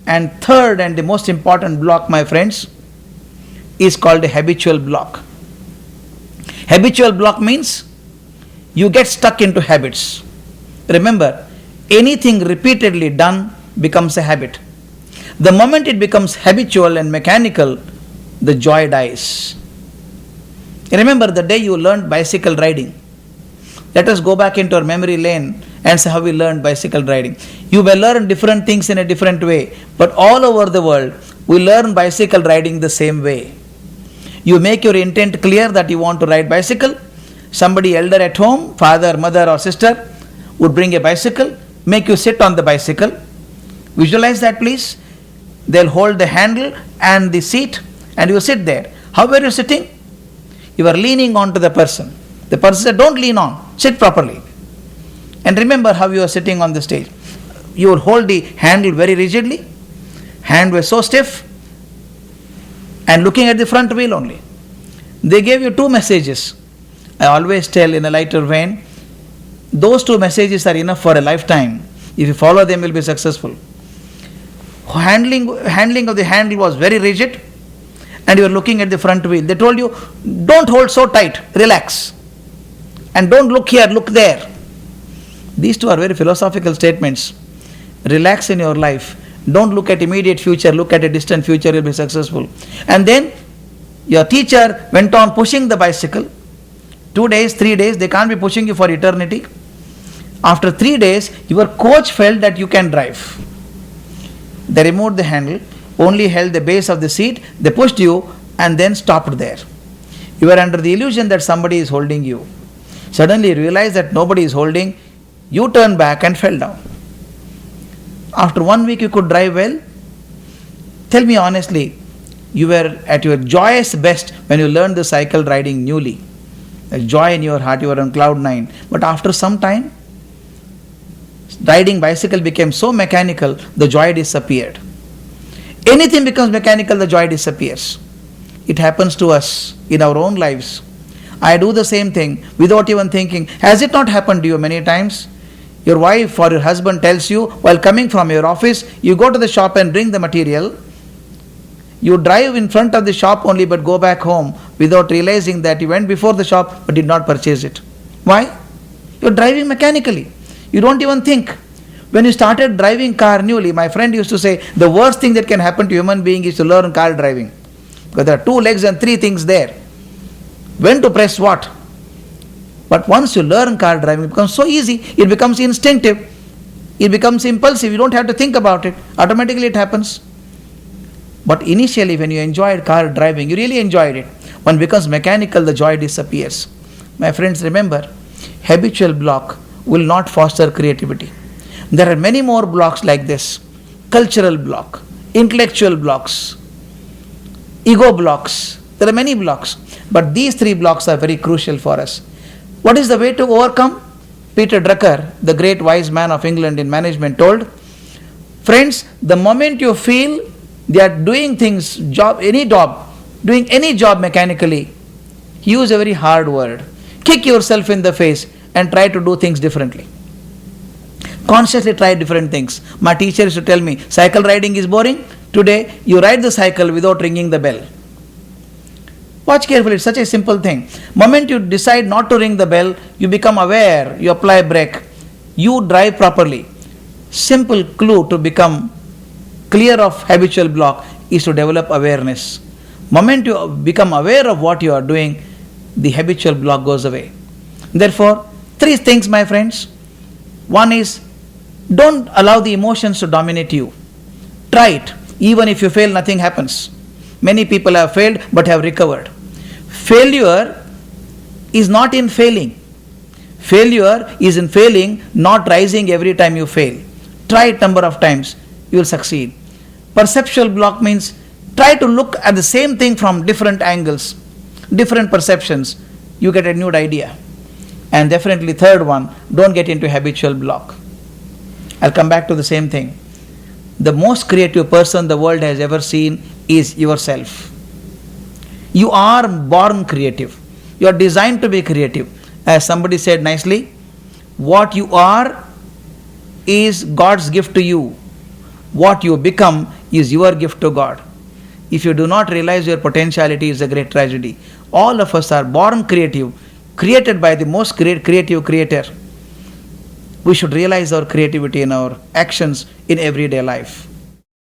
And third and the most important block, my friends, is called a habitual block. Habitual block means you get stuck into habits. Remember, anything repeatedly done becomes a habit. The moment it becomes habitual and mechanical, the joy dies. Remember the day you learned bicycle riding. Let us go back into our memory lane and see how we learned bicycle riding. You may learn different things in a different way, but all over the world, we learn bicycle riding the same way. You make your intent clear that you want to ride bicycle. Somebody elder at home, father, mother or sister, would bring a bicycle, make you sit on the bicycle. Visualize that, please. They'll hold the handle and the seat and you sit there. How are you sitting? You are leaning on to the person. The person said, don't lean on, sit properly. And remember how you are sitting on the stage. You will hold the handle very rigidly. Hand was so stiff and looking at the front wheel only. They gave you two messages. I always tell in a lighter vein, those two messages are enough for a lifetime. If you follow them, you will be successful. Handling of the handle was very rigid and you were looking at the front wheel. They told you, don't hold so tight, relax. And don't look here, look there. These two are very philosophical statements. Relax in your life. Don't look at immediate future, look at a distant future, you'll be successful. And then your teacher went on pushing the bicycle. 2 days, 3 days, they can't be pushing you for eternity. After 3 days, your coach felt that you can drive. They removed the handle, only held the base of the seat, they pushed you and then stopped there. You were under the illusion that somebody is holding you. Suddenly you realize that nobody is holding, you turned back and fell down. After 1 week you could drive well. Tell me honestly, you were at your joyous best when you learned the cycle riding newly. A joy in your heart, you were on cloud 9. But after some time, riding bicycle became so mechanical, the joy disappeared. Anything becomes mechanical, the joy disappears. It happens to us in our own lives. I do the same thing without even thinking. Has it not happened to you many times? Your wife or your husband tells you while coming from your office, you go to the shop and bring the material. You drive in front of the shop only but go back home without realizing that you went before the shop but did not purchase it. Why? You're driving mechanically. You don't even think. When you started driving car newly, my friend used to say, the worst thing that can happen to a human being is to learn car driving. Because there are 2 legs and 3 things there. When to press what? But once you learn car driving, it becomes so easy. It becomes instinctive. It becomes impulsive. You don't have to think about it. Automatically it happens. But initially when you enjoyed car driving, you really enjoyed it. When it becomes mechanical, the joy disappears. My friends, remember, habitual block will not foster creativity. There are many more blocks like this. Cultural block, intellectual blocks, ego blocks. There are many blocks. But these 3 blocks are very crucial for us. What is the way to overcome? Peter Drucker, the great wise man of England in management, told, friends, the moment you feel they are doing things, doing any job mechanically, use a very hard word. Kick yourself in the face and try to do things differently. Consciously try different things. My teacher used to tell me, cycle riding is boring. Today, you ride the cycle without ringing the bell. Watch carefully, it's such a simple thing. Moment you decide not to ring the bell, you become aware, you apply brake, you drive properly. Simple clue to become clear of habitual block is to develop awareness. Moment you become aware of what you are doing, the habitual block goes away. Therefore, 3 things, my friends. One is, don't allow the emotions to dominate you. Try it. Even if you fail, nothing happens. Many people have failed but have recovered. Failure is not in failing. Failure is in failing, not rising every time you fail. Try it number of times, you will succeed. Perceptual block means try to look at the same thing from different angles, different perceptions. You get a new idea. And definitely third one, don't get into habitual block. I'll come back to the same thing. The most creative person the world has ever seen is yourself. You are born creative. You are designed to be creative. As somebody said nicely, what you are is God's gift to you. What you become is your gift to God. If you do not realize your potentiality, is a great tragedy. All of us are born creative, created by the most great creative creator. We should realize our creativity in our actions in everyday life.